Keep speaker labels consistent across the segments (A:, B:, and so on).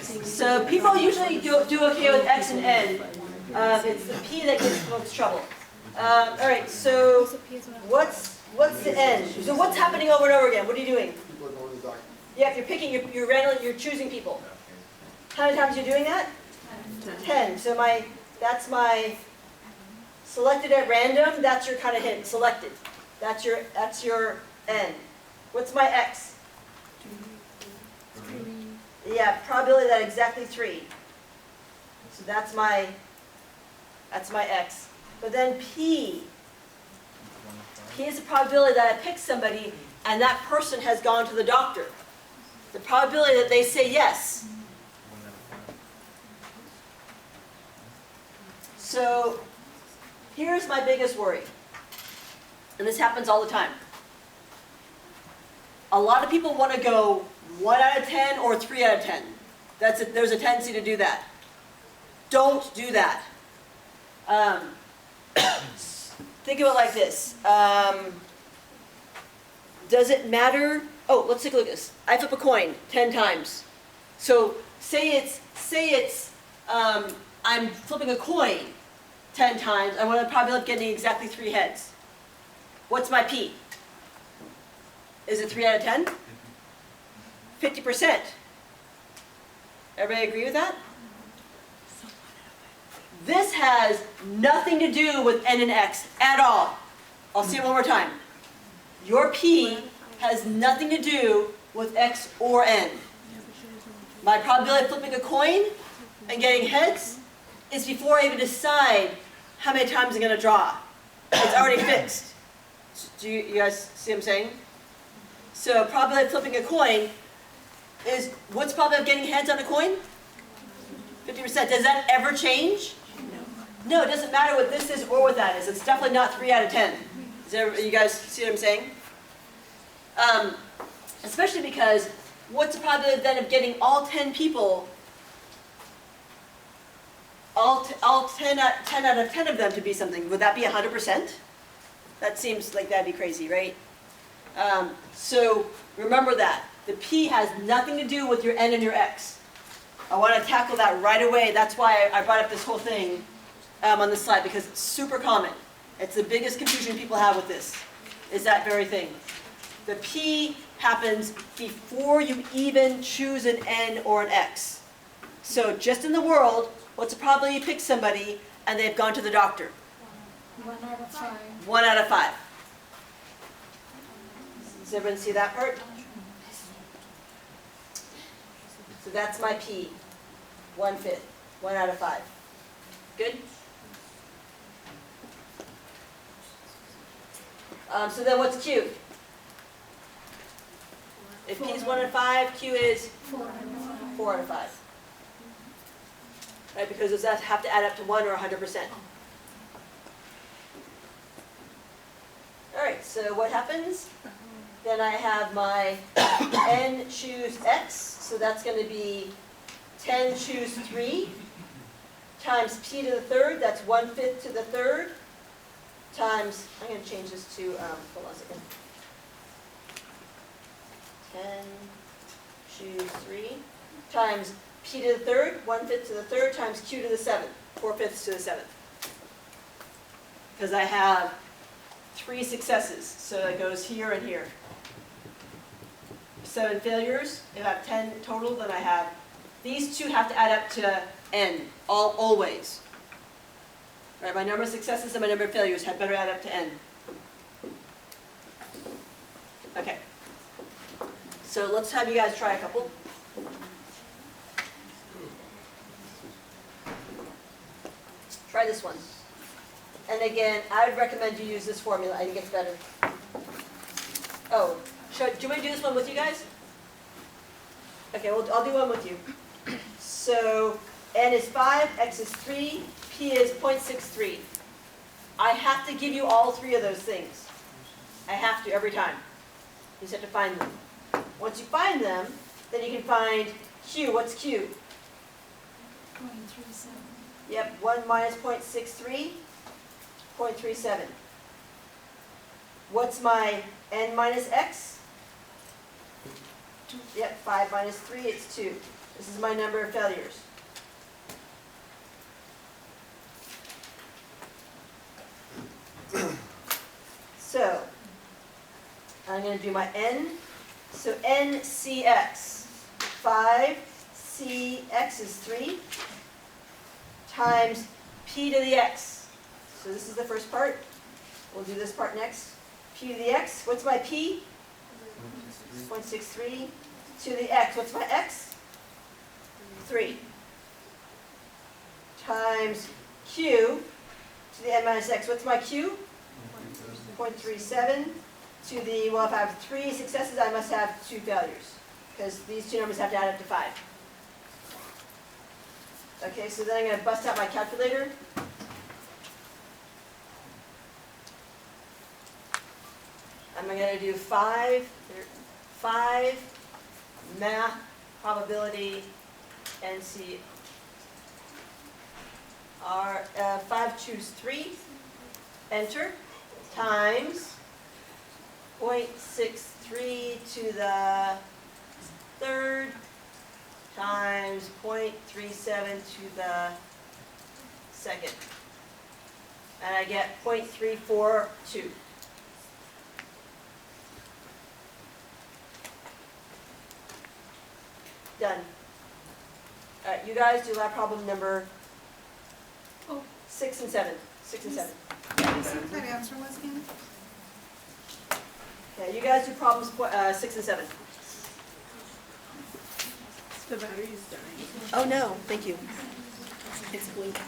A: So people usually do okay with x and n. It's the p that gets folks trouble. All right, so what's the n? So what's happening over and over again? What are you doing?
B: People are going to the doctor.
A: Yeah, you're picking, you're randomly, you're choosing people. How many times are you doing that? 10. So that's my selected at random. That's your kind of hint. Selected. That's your n. What's my x? Yeah, probability that exactly 3. So that's my x. But then p. P is the probability that I pick somebody and that person has gone to the doctor. The probability that they say yes. So here's my biggest worry. And this happens all the time. A lot of people want to go 1 out of 10 or 3 out of 10. There's a tendency to do that. Don't do that. Think of it like this. Does it matter? Oh, let's take a look at this. I flip a coin 10 times. So say it's I'm flipping a coin 10 times. I want to probably end up getting exactly 3 heads. What's my P? Is it 3 out of 10? 50%. Everybody agree with that? This has nothing to do with n and x at all. I'll say it one more time. Your P has nothing to do with x or n. My probability of flipping a coin and getting heads is before I even decide how many times I'm going to draw. It's already fixed. Do you guys see what I'm saying? So probability of flipping a coin is, what's the probability of getting heads on a coin? 50%. Does that ever change? No, it doesn't matter what this is or what that is. It's definitely not 3 out of 10. You guys see what I'm saying? Especially because what's the probability then of getting all 10 people, all 10 out of 10 of them to be something? Would that be 100%? That seems like that'd be crazy, right? So remember that. The P has nothing to do with your n and your x. I want to tackle that right away. That's why I brought up this whole thing on the slide, because it's super common. It's the biggest confusion people have with this, is that very thing. The P happens before you even choose an n or an x. So just in the world, what's the probability you pick somebody and they've gone to the doctor?
C: 1 out of 5.
A: 1 out of 5. Does everyone see that part? So that's my P, 1/5, 1 out of 5. Good? So then what's Q? If P is 1 out of 5, Q is
C: 4 out of 5.
A: 4 out of 5. Right, because does that have to add up to 1 or 100%? All right, so what happens? Then I have my n choose x, so that's going to be 10 choose 3 times p to the third, that's 1/5 to the third, times, I'm going to change this to, hold on a second, 10 choose 3 times p to the third, 1/5 to the third, times q to the 7th, 4/5 to the 7th. Because I have 3 successes, so it goes here and here. 7 failures, if I have 10 total, then I have, these two have to add up to n, always. Right, my number of successes and my number of failures had better add up to n. Okay. So let's have you guys try a couple. Try this one. And again, I would recommend you use this formula. I think it's better. Oh, do you want me to do this one with you guys? Okay, well, I'll do one with you. So n is 5, x is 3, p is 0.63. I have to give you all 3 of those things. I have to every time. You just have to find them. Once you find them, then you can find q. What's q?
C: 0.37.
A: Yep, 1 minus 0.63, 0.37. What's my n minus x?
C: 2.
A: Yep, 5 minus 3, it's 2. This is my number of failures. So, I'm going to do my n. So NCX, 5CX is 3, times P to the X. So this is the first part. We'll do this part next. P to the X, what's my P? 0.63. To the X, what's my X? 3. Times Q to the N minus X, what's my Q? 0.37. To the, well, if I have 3 successes, I must have 2 failures, because these two numbers have to add up to 5. Okay, so then I'm going to bust out my calculator. I'm going to do 5 math probability NC R 5 choose 3, enter, times 0.63 to the third times 0.37 to the second. And I get 0.342. Done. All right, you guys do lab problem number 6 and 7. 6 and 7.
B: That answer was again?
A: Okay, you guys do problems 6 and 7.
B: The battery's dying.
A: Oh no, thank you. It's blinking.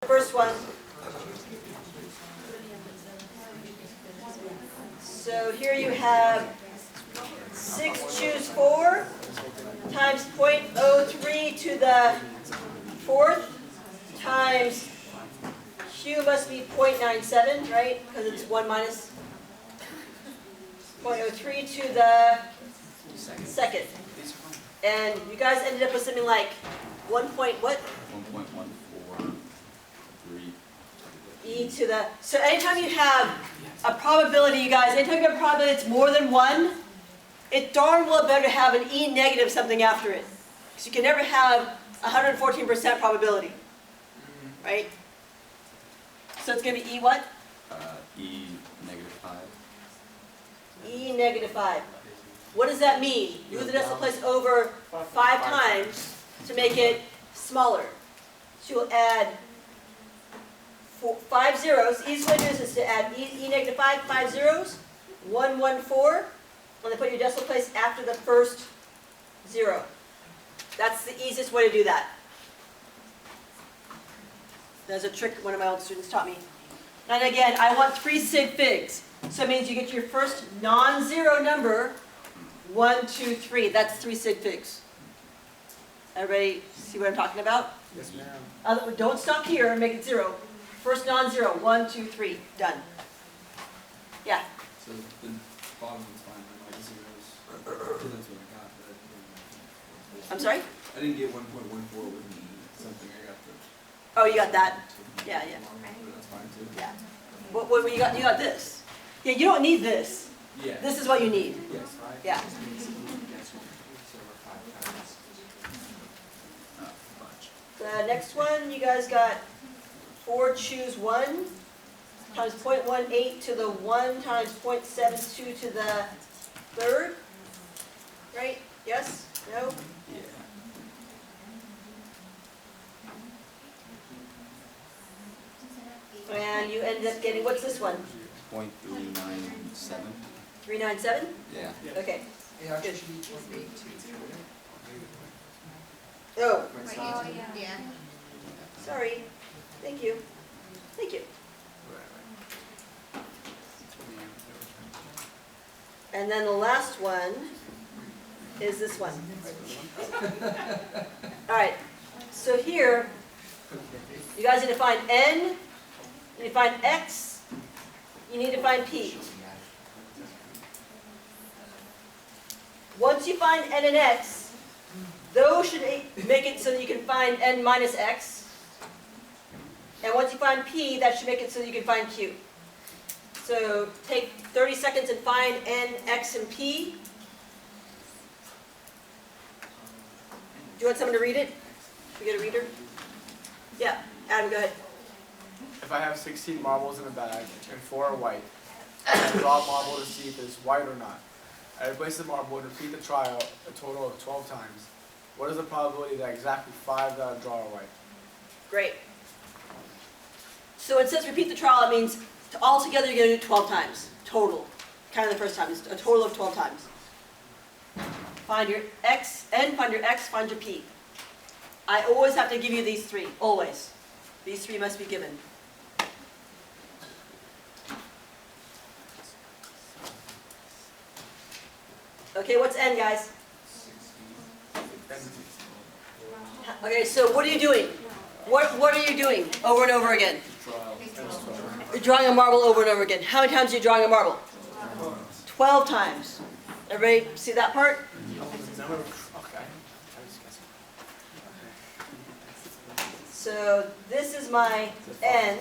A: First one. So here you have 6 choose 4 times 0.03 to the fourth times Q must be 0.97, right? Because it's 1 minus 0.03 to the second. And you guys ended up with something like 1 point what?
D: 1.143.
A: E to the, so anytime you have a probability, you guys, anytime you have a probability that's more than 1, it darn well better have an E negative something after it. Because you can never have 114% probability, right? So it's going to be E what?
D: E negative 5.
A: E negative 5. What does that mean? You move the decimal place over 5 times to make it smaller. So you'll add 5 zeros. Easiest way to do this is to add E negative 5 zeros, 114, and then put your decimal place after the first 0. That's the easiest way to do that. There's a trick one of my old students taught me. And again, I want 3 sig figs. So it means you get your first non-zero number, 1, 2, 3. That's 3 sig figs. Everybody see what I'm talking about?
E: Yes, ma'am.
A: Don't stop here and make it 0. First non-zero, 1, 2, 3. Done. Yeah.
E: So the bottom was fine, like zeros. That's what I got, but
A: I'm sorry?
E: I didn't get 1.14 with me. Something I got the.
A: Oh, you got that? Yeah, yeah.
E: That's fine too.
A: Yeah. What you got? You got this. Yeah, you don't need this.
E: Yeah.
A: This is what you need.
E: Yes.
A: Yeah. The next one, you guys got 4 choose 1 times 0.18 to the 1 times 0.72 to the third. Right? Yes? No?
D: Yeah.
A: And you ended up getting, what's this one?
D: 0.397.
A: 397?
D: Yeah.
A: Okay.
F: It actually should be 0.82.
A: Oh,
B: Oh, yeah.
A: sorry. Thank you. Thank you. And then the last one is this one. All right. So here, you guys need to find N, you need to find X, you need to find P. Once you find N and X, those should make it so that you can find N minus X. And once you find P, that should make it so that you can find Q. So take 30 seconds and find N, X, and P. you want someone to read it? We get a reader? Yeah, Adam, go ahead.
G: If I have 16 marbles in a bag and 4 are white, I draw a marble to see if it is white or not. I replace the marble and repeat the trial a total of 12 times. What is the probability that exactly 5 that I draw are white?
A: Great. So it says repeat the trial, it means altogether you're gonna do 12 times, total. Kind of the first time, it's a total of 12 times. Find your x, n, find your x, find your p. I always have to give you these 3, always. These 3 must be given. Okay, what's n, guys? Okay, so what are you doing? What are you doing over and over again?
E: Trial.
A: You're drawing a marble over and over again. How many times are you drawing a marble? 12 times. Everybody see that part?
G: Okay.
A: So this is my n,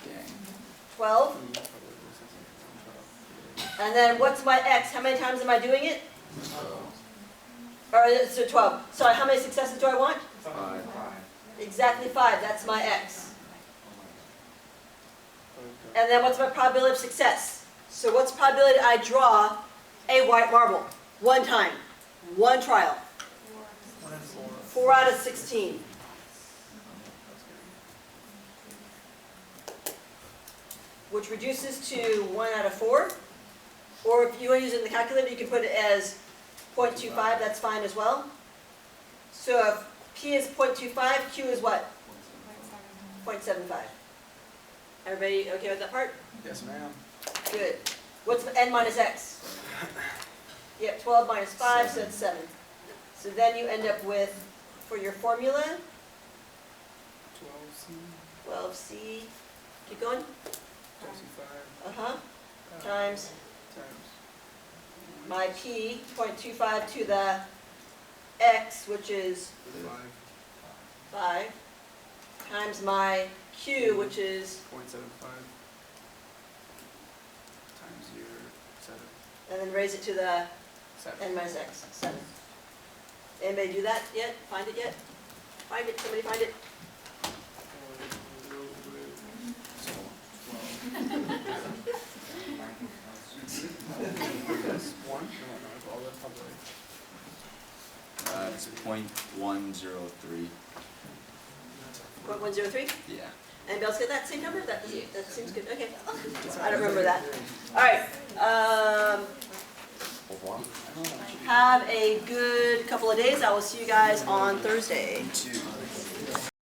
D: Dang.
A: 12. And then what's my x? How many times am I doing it? Or so 12. Sorry, how many successes do I want?
D: 5.
A: Exactly 5. That's my x. And then what's my probability of success? So what's the probability I draw a white marble? 1 time. 1 trial. 4 out of 16. Which reduces to 1 out of 4. Or if you want to use it in the calculator, you can put it as 0.25, that's fine as well. So if P is 0.25, Q is what? 0.75. Everybody okay with that part?
G: Yes, ma'am.
A: Good. What's n minus x? Yep, 12 minus 5, so that's 7. So then you end up with, for your formula,
G: 12C,
A: 12c, keep going,
G: 12C5
A: times
G: times
A: my p, 0.25 to the x, which is
G: 5,
A: 5, times my q, which is,
G: 0.75 times your 7.
A: and then raise it to the
G: 7.
A: n minus x, 7. Anybody do that yet? Find it yet? Find it, somebody find it?
D: It's 0.103.
A: 1.103?
D: Yeah.
A: Anybody else get that same number? That seems good, okay. I don't remember that. All right, have a good couple of days. I will see you guys on Thursday.
D: 2.